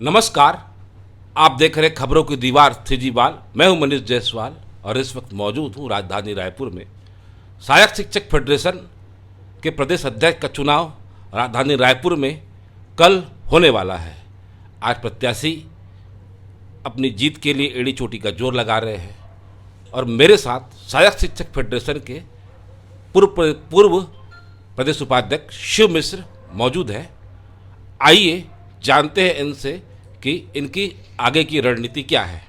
नमस्कार। आप देख रहे खबरों की दीवार थ्रीजीवाल। मैं हूं मनीष जायसवाल और इस वक्त मौजूद हूं राजधानी रायपुर में। सहायक शिक्षक फेडरेशन के प्रदेश अध्यक्ष का चुनाव राजधानी रायपुर में कल होने वाला है। आज प्रत्याशी अपनी जीत के लिए एड़ी चोटी का जोर लगा रहे हैं और मेरे साथ सहायक शिक्षक फेडरेशन के पूर्व प्रदेश उपाध्यक्ष शिव मिश्र मौजूद है। आइए जानते हैं इनसे कि इनकी आगे की रणनीति क्या है।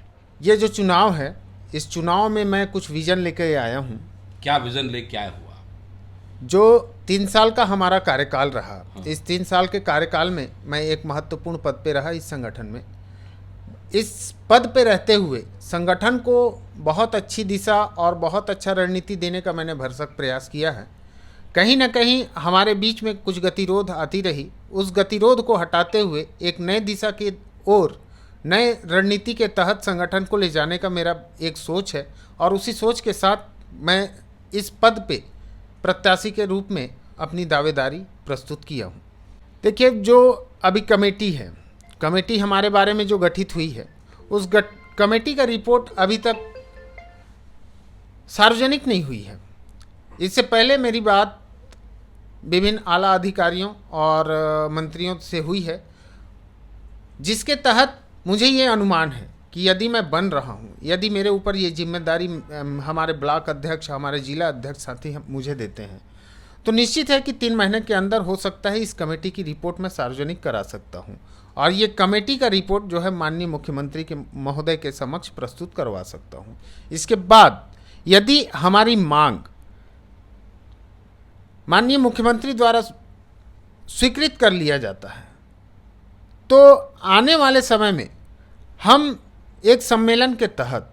ये जो चुनाव है, इस चुनाव में मैं कुछ विज़न लेकर आया हूँ। क्या विज़न लेके आया हुआ? जो 3 साल का हमारा कार्यकाल रहा, इस 3 साल के कार्यकाल में मैं एक महत्वपूर्ण पद पे रहा इस संगठन में। इस पद पे रहते हुए संगठन को बहुत अच्छी दिशा और बहुत अच्छा रणनीति देने का मैंने भरसक प्रयास किया है। कहीं ना कहीं हमारे बीच में कुछ गतिरोध आती रही, उस गतिरोध को हटाते हुए एक नए दिशा की ओर, नए रणनीति के तहत संगठन को ले जाने का मेरा एक सोच है और उसी सोच के साथ मैं इस पद पे प्रत्याशी के रूप में अपनी दावेदारी प्रस्तुत किया हूँ। देखिए, जो अभी कमेटी है, कमेटी हमारे बारे में जो गठित हुई है, उस कमेटी का रिपोर्ट अभी तक सार्वजनिक नहीं हुई है। इससे पहले मेरी बात विभिन्न आला अधिकारियों और मंत्रियों से हुई है, जिसके तहत मुझे ये अनुमान है कि यदि मैं बन रहा हूँ, यदि मेरे ऊपर ये जिम्मेदारी हमारे ब्लॉक अध्यक्ष, हमारे जिला अध्यक्ष साथी मुझे देते हैं, तो निश्चित है कि 3 महीने के अंदर हो सकता है इस कमेटी की रिपोर्ट मैं सार्वजनिक करा सकता हूँ और ये कमेटी का रिपोर्ट जो है माननीय मुख्यमंत्री के महोदय के समक्ष प्रस्तुत करवा सकता हूँ। इसके बाद यदि हमारी मांग माननीय मुख्यमंत्री द्वारा स्वीकृत कर लिया जाता है, तो आने वाले समय में हम एक सम्मेलन के तहत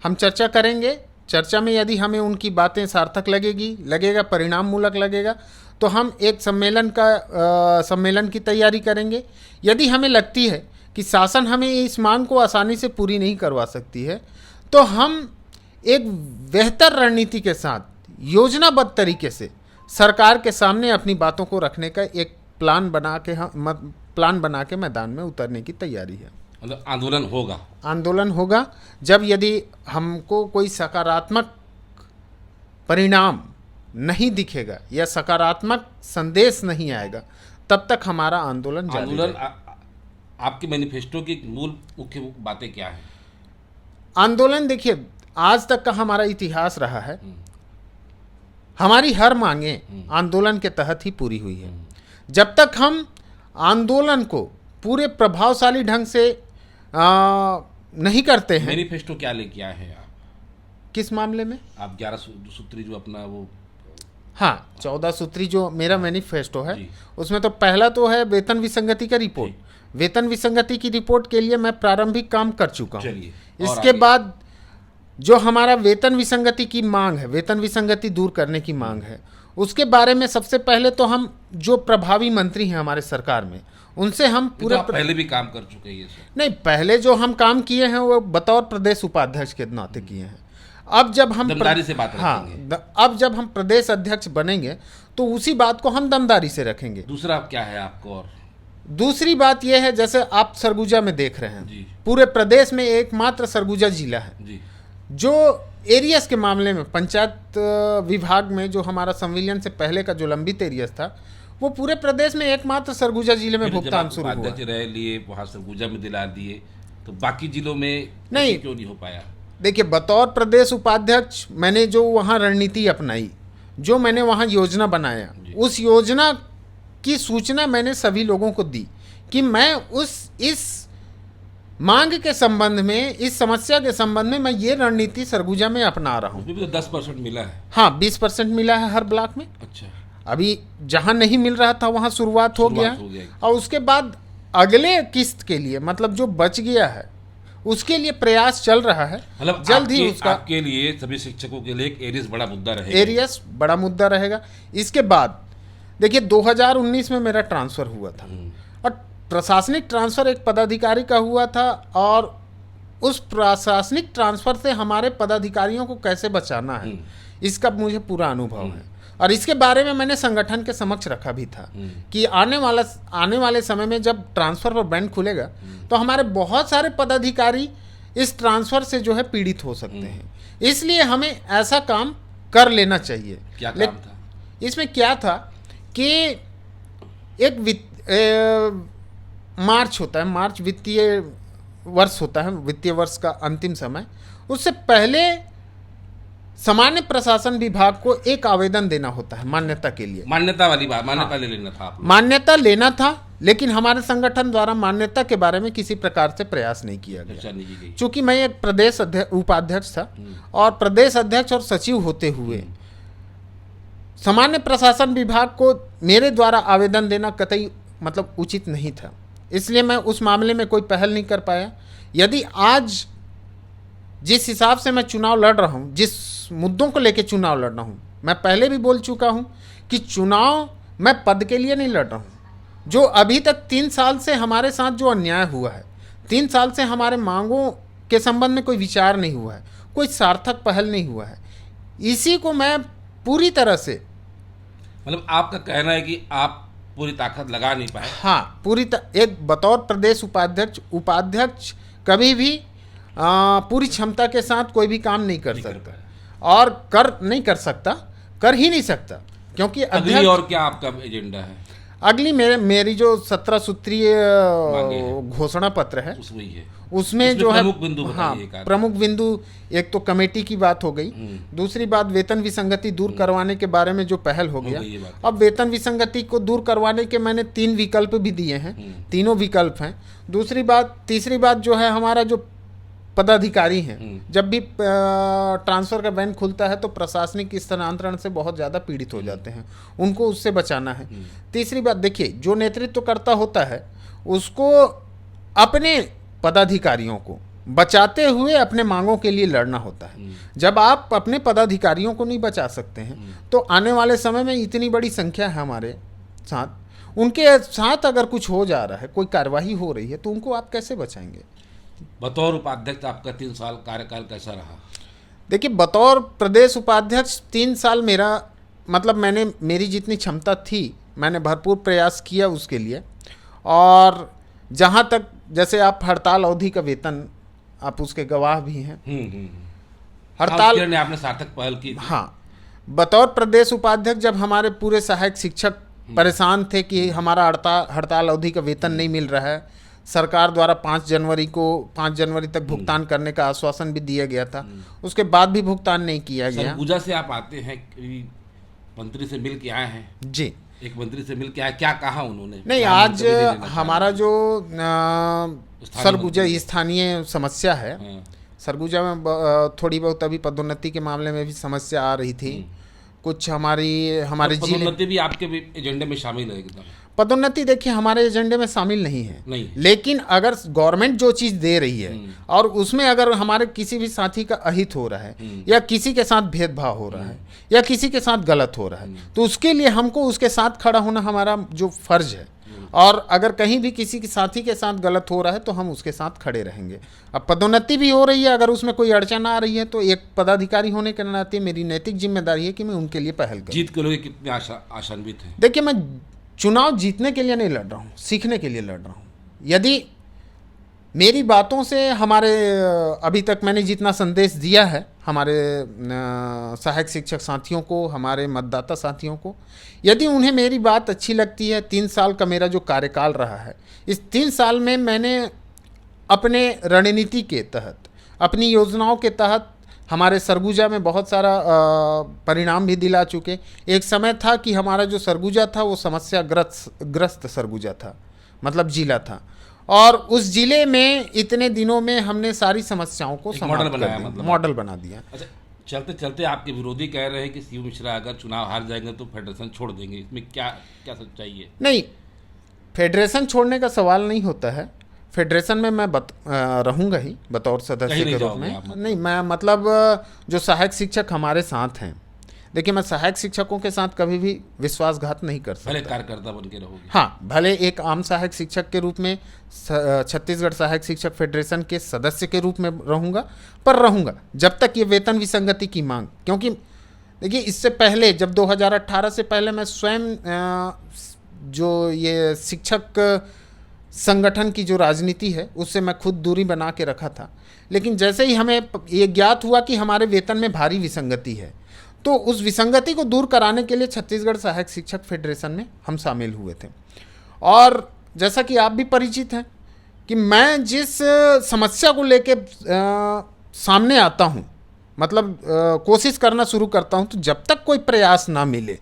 हम चर्चा करेंगे। चर्चा में यदि हमें उनकी बातें सार्थक लगेगा, परिणाम मूलक लगेगा, तो हम एक सम्मेलन की तैयारी करेंगे। यदि हमें लगती है कि शासन हमें इस मांग को आसानी से पूरी नहीं करवा सकती है, तो हम एक बेहतर रणनीति के साथ योजनाबद्ध तरीके से सरकार के सामने अपनी बातों को रखने का एक प्लान बना के मैदान में उतरने की तैयारी है। मतलब आंदोलन होगा जब यदि हमको कोई सकारात्मक परिणाम नहीं दिखेगा या सकारात्मक संदेश नहीं आएगा, तब तक हमारा आंदोलन जारी रहेगा। आपके मैनिफेस्टो की मूल मुख्य बातें क्या हैं? आंदोलन, देखिए, आज तक का हमारा इतिहास रहा है, हमारी हर मांगे आंदोलन के तहत ही पूरी हुई है। जब तक हम आंदोलन को पूरे प्रभावशाली ढंग से नहीं करते हैं। मैनिफेस्टो क्या लेके आए हैं आप? किस मामले में? आप 11 सूत्री जो अपना वो, हाँ, 14 सूत्री जो मेरा मैनिफेस्टो है, उसमें तो पहला तो है वेतन विसंगति का रिपोर्ट। वेतन विसंगति की रिपोर्ट के लिए मैं प्रारंभिक काम कर चुका हूँ। इसके बाद जो हमारा वेतन विसंगति की मांग है, वेतन विसंगति दूर करने की मांग है, उसके बारे में सबसे पहले तो हम जो प्रभावी मंत्री हैं हमारे सरकार में, उनसे हम पूरा पहले भी काम कर चुके हैं ये सब? नहीं, पहले जो हम काम किए हैं वो बतौर प्रदेश उपाध्यक्ष के नाते किए हैं। अब जब हम दमदारी से बात रखेंगे। अब जब हम प्रदेश अध्यक्ष बनेंगे तो उसी बात को हम दमदारी से रखेंगे। दूसरा क्या है आपको? और दूसरी बात यह है, जैसे आप सरगुजा में देख रहे हैं, पूरे प्रदेश में एकमात्र सरगुजा जिला है जो एरियस के मामले में पंचायत विभाग में जो हमारा संविलियन से पहले का जो लंबित एरियस था, वो पूरे प्रदेश में एकमात्र सरगुजा जिले में भुगतान शुरू हुआ। रह लिए वहाँ सरगुजा में दिला दिए, तो बाकी जिलों में नहीं क्यों नहीं हो पाया? देखिए, बतौर प्रदेश उपाध्यक्ष मैंने जो वहाँ रणनीति अपनाई, जो मैंने वहाँ योजना बनाया, उस योजना की सूचना मैंने सभी लोगों को दी कि मैं इस मांग के संबंध में, इस समस्या के संबंध में मैं ये रणनीति सरगुजा में अपना रहा हूँ। तो 10% मिला है? हाँ, 20% मिला है हर ब्लॉक में। अच्छा। अभी जहाँ नहीं मिल रहा था वहाँ शुरुआत हो गया और उसके बाद अगले किस्त के लिए, मतलब जो बच गया है, उसके लिए प्रयास चल रहा है। मतलब जल्द ही उसका आपके लिए, सभी शिक्षकों के लिए एक एरियस बड़ा मुद्दा रहेगा। एरियस बड़ा मुद्दा रहेगा। इसके बाद देखिए, 2019 में मेरा ट्रांसफ़र हुआ था और प्रशासनिक ट्रांसफ़र एक पदाधिकारी का हुआ था और उस प्रशासनिक ट्रांसफ़र से हमारे पदाधिकारियों को कैसे बचाना है, इसका मुझे पूरा अनुभव है और इसके बारे में मैंने संगठन के समक्ष रखा भी था कि आने वाले समय में जब ट्रांसफ़र पर बैंड खुलेगा तो हमारे बहुत सारे पदाधिकारी इस ट्रांसफ़र से जो है पीड़ित हो सकते हैं, इसलिए हमें ऐसा काम कर लेना चाहिए। क्या काम था इसमें? क्या था कि एक मार्च होता है, मार्च वित्तीय वर्ष होता है, वित्तीय वर्ष का अंतिम समय, उससे पहले सामान्य प्रशासन विभाग को एक आवेदन देना होता है मान्यता के लिए। मान्यता वाली बात, मान्यता ले लेना था आपको। मान्यता लेना था, लेकिन हमारे संगठन द्वारा मान्यता के बारे में किसी प्रकार से प्रयास नहीं किया गया। चूंकि मैं एक प्रदेश उपाध्यक्ष था और प्रदेश अध्यक्ष और सचिव होते हुए सामान्य प्रशासन विभाग को मेरे द्वारा आवेदन देना कतई मतलब उचित नहीं था, इसलिए मैं उस मामले में कोई पहल नहीं कर पाया। यदि आज जिस हिसाब से मैं चुनाव लड़ रहा हूँ, जिस मुद्दों को लेकर चुनाव लड़ रहा हूँ, मैं पहले भी बोल चुका हूँ कि चुनाव मैं पद के लिए नहीं लड़ रहा हूँ। जो अभी तक 3 साल से हमारे साथ जो अन्याय हुआ है, 3 साल से हमारे मांगों के संबंध में कोई विचार नहीं हुआ है, कोई सार्थक पहल नहीं हुआ है, इसी को मैं पूरी तरह से, मतलब आपका कहना है कि आप पूरी ताकत लगा नहीं पाए। हाँ, एक बतौर प्रदेश उपाध्यक्ष कभी भी पूरी क्षमता के साथ कोई भी काम नहीं कर सकता और नहीं कर सकता, कर ही नहीं सकता, क्योंकि अगली और क्या आपका एजेंडा है? अगली मेरी जो 17 सूत्रीय घोषणा पत्र है, उसमें जो है प्रमुख बिंदु, एक तो कमेटी की बात हो गई, दूसरी बात वेतन विसंगति दूर करवाने के बारे में जो पहल हो गया। अब वेतन विसंगति को दूर करवाने के मैंने 3 विकल्प भी दिए हैं, तीनों विकल्प हैं। तीसरी बात जो है, हमारा जो पदाधिकारी हैं, जब भी ट्रांसफ़र का बैंड खुलता है तो प्रशासनिक स्थानांतरण से बहुत ज़्यादा पीड़ित हो जाते हैं, उनको उससे बचाना है। तीसरी बात, देखिए, जो नेतृत्व करता होता है उसको अपने पदाधिकारियों को बचाते हुए अपने मांगों के लिए लड़ना होता है। जब आप अपने पदाधिकारियों को नहीं बचा सकते हैं तो आने वाले समय में इतनी बड़ी संख्या है हमारे साथ, उनके साथ अगर कुछ हो जा रहा है, कोई कार्रवाई हो रही है, तो उनको आप कैसे बचाएंगे? बतौर उपाध्यक्ष आपका 3 साल कार्यकाल कैसा रहा? देखिए, बतौर प्रदेश उपाध्यक्ष 3 साल मेरी जितनी क्षमता थी मैंने भरपूर प्रयास किया उसके लिए। और जहाँ तक, जैसे आप हड़ताल अवधि का वेतन, आप उसके गवाह भी हैं। हड़ताल ने आपने सार्थक पहल की। हाँ, बतौर प्रदेश उपाध्यक्ष जब हमारे पूरे सहायक शिक्षक परेशान थे कि हमारा हड़ताल अवधि का वेतन नहीं मिल रहा है, सरकार द्वारा 5 जनवरी तक भुगतान करने का आश्वासन भी दिया गया था, उसके बाद भी भुगतान नहीं किया गया। सरगुजा से आप आते हैं, मंत्री से मिल के आए हैं जी, एक मंत्री से मिल के आए, क्या कहा उन्होंने? नहीं, आज हमारा जो सरगुजा स्थानीय समस्या है, सरगुजा में थोड़ी बहुत अभी पदोन्नति के मामले में भी समस्या आ रही थी। कुछ हमारे जिले, पदोन्नति भी आपके एजेंडे में शामिल है एकदम? पदोन्नति देखिए हमारे एजेंडे में शामिल नहीं है, लेकिन अगर गवर्नमेंट जो चीज़ दे रही है और उसमें अगर हमारे किसी भी साथी का अहित हो रहा है या किसी के साथ भेदभाव हो रहा है या किसी के साथ गलत हो रहा है, तो उसके लिए हमको उसके साथ खड़ा होना हमारा जो फर्ज है। और अगर कहीं भी किसी के साथी के साथ गलत हो रहा है तो हम उसके साथ खड़े रहेंगे। अब पदोन्नति भी हो रही है, अगर उसमें कोई अड़चन आ रही है तो एक पदाधिकारी होने के नाते मेरी नैतिक जिम्मेदारी है कि मैं उनके लिए पहल करूं। जीत के लोग कितने आशान्वित हैं? देखिए, मैं चुनाव जीतने के लिए नहीं लड़ रहा हूँ, सीखने के लिए लड़ रहा हूँ। यदि मेरी बातों से हमारे अभी तक मैंने जितना संदेश दिया है हमारे सहायक शिक्षक साथियों को, हमारे मतदाता साथियों को, यदि उन्हें मेरी बात अच्छी लगती है, 3 साल का मेरा जो कार्यकाल रहा है, इस 3 साल में मैंने अपने रणनीति के तहत, अपनी योजनाओं के तहत हमारे सरगुजा में बहुत सारा परिणाम भी दिला चुके। एक समय था कि हमारा जो सरगुजा था वो समस्या ग्रस्त सरगुजा था, मतलब जिला था, और उस जिले में इतने दिनों में हमने सारी समस्याओं को मॉडल बना दिया। अच्छा, चलते चलते आपके विरोधी कह रहे हैं कि सीयू मिश्रा अगर चुनाव हार जाएंगे तो फेडरेशन छोड़ देंगे, इसमें क्या सच्चाई है? नहीं, फेडरेशन छोड़ने का सवाल नहीं होता है। फेडरेशन में मैं रहूँगा ही बतौर सदस्य के रूप में। नहीं, मैं मतलब जो सहायक शिक्षक हमारे साथ हैं, देखिए, मैं सहायक शिक्षकों के साथ कभी भी विश्वासघात नहीं कर सकता। भले कार्यकर्ता बन के रहोगे? हाँ, भले एक आम सहायक शिक्षक के रूप में छत्तीसगढ़ सहायक शिक्षक फेडरेशन के सदस्य के रूप में रहूँगा, पर रहूँगा जब तक ये वेतन विसंगति की मांग, क्योंकि देखिए, इससे पहले जब 2018 से पहले मैं स्वयं जो ये शिक्षक संगठन की जो राजनीति है उससे मैं खुद दूरी बना के रखा था। लेकिन जैसे ही हमें ये ज्ञात हुआ कि हमारे वेतन में भारी विसंगति है, तो उस विसंगति को दूर कराने के लिए छत्तीसगढ़ सहायक शिक्षक फेडरेशन में हम शामिल हुए थे। और जैसा कि आप भी परिचित हैं कि मैं जिस समस्या को लेके सामने आता हूँ, मतलब कोशिश करना शुरू करता हूँ, तो जब तक कोई प्रयास ना मिले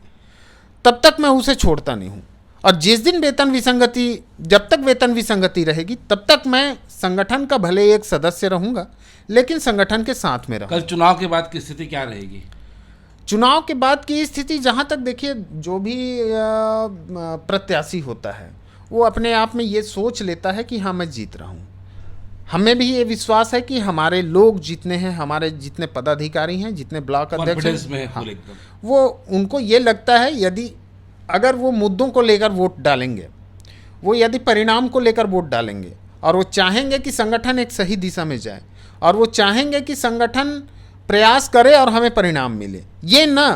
तब तक मैं उसे छोड़ता नहीं हूँ। और जिस दिन जब तक वेतन विसंगति रहेगी तब तक मैं संगठन का भले एक सदस्य रहूँगा, लेकिन संगठन के साथ में रहूँगा। कल चुनाव के बाद की स्थिति क्या रहेगी? चुनाव के बाद की स्थिति, जहाँ तक देखिए, जो भी प्रत्याशी होता है वो अपने आप में ये सोच लेता है कि हाँ, मैं जीत रहा हूँ। हमें भी ये विश्वास है कि हमारे लोग जितने हैं, हमारे जितने पदाधिकारी हैं, जितने ब्लॉक अध्यक्ष हैं, हाँ, वो उनको ये लगता है अगर वो मुद्दों को लेकर वोट डालेंगे, वो यदि परिणाम को लेकर वोट डालेंगे, और वो चाहेंगे कि संगठन एक सही दिशा में जाए, और वो चाहेंगे कि संगठन प्रयास करे और हमें परिणाम मिले, ये ना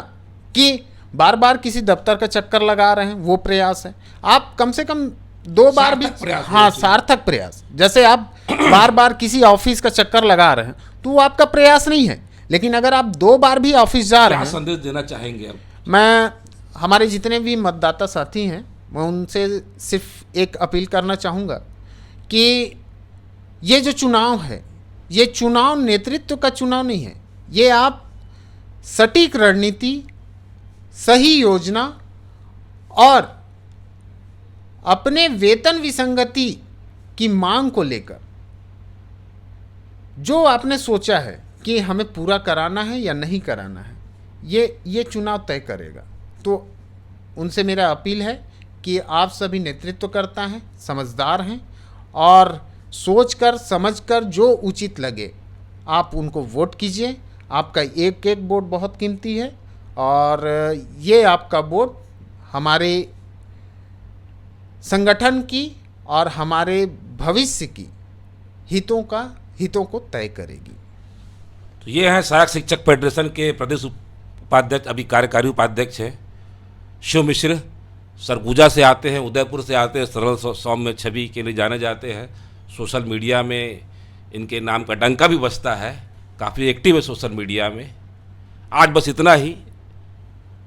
कि बार बार किसी दफ्तर का चक्कर लगा रहे हैं, वो प्रयास है। आप कम से कम 2 बार भी, हाँ, सार्थक प्रयास। जैसे आप बार बार किसी ऑफिस का चक्कर लगा रहे हैं तो वो आपका प्रयास नहीं है। लेकिन अगर आप 2 बार भी ऑफिस जा रहे हैं, संदेश देना चाहेंगे अब? मैं हमारे जितने भी मतदाता साथी हैं, मैं उनसे सिर्फ एक अपील करना चाहूँगा कि ये जो चुनाव है, ये चुनाव नेतृत्व का चुनाव नहीं है। ये आप सटीक रणनीति, सही योजना और अपने वेतन विसंगति की मांग को लेकर जो आपने सोचा है कि हमें पूरा कराना है या नहीं कराना है, ये चुनाव तय करेगा। तो उनसे मेरा अपील है कि आप सभी नेतृत्वकर्ता हैं, समझदार हैं, और सोचकर समझकर जो उचित लगे आप उनको वोट कीजिए। आपका एक एक वोट बहुत कीमती है, और ये आपका वोट हमारे संगठन की और हमारे भविष्य की हितों को तय करेगी। तो ये हैं सहायक शिक्षक फेडरेशन के प्रदेश उपाध्यक्ष, अभी कार्यकारी उपाध्यक्ष हैं, शिव मिश्र। सरगुजा से आते हैं, उदयपुर से आते हैं, सरल सौम्य छवि के लिए जाने जाते हैं। सोशल मीडिया में इनके नाम का डंका भी बजता है, काफ़ी एक्टिव है सोशल मीडिया में। आज बस इतना ही।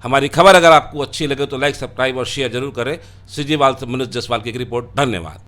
हमारी खबर अगर आपको अच्छी लगे तो लाइक, सब्सक्राइब और शेयर जरूर करें। सीजीवाल से मनीष जायसवाल की एक रिपोर्ट। धन्यवाद।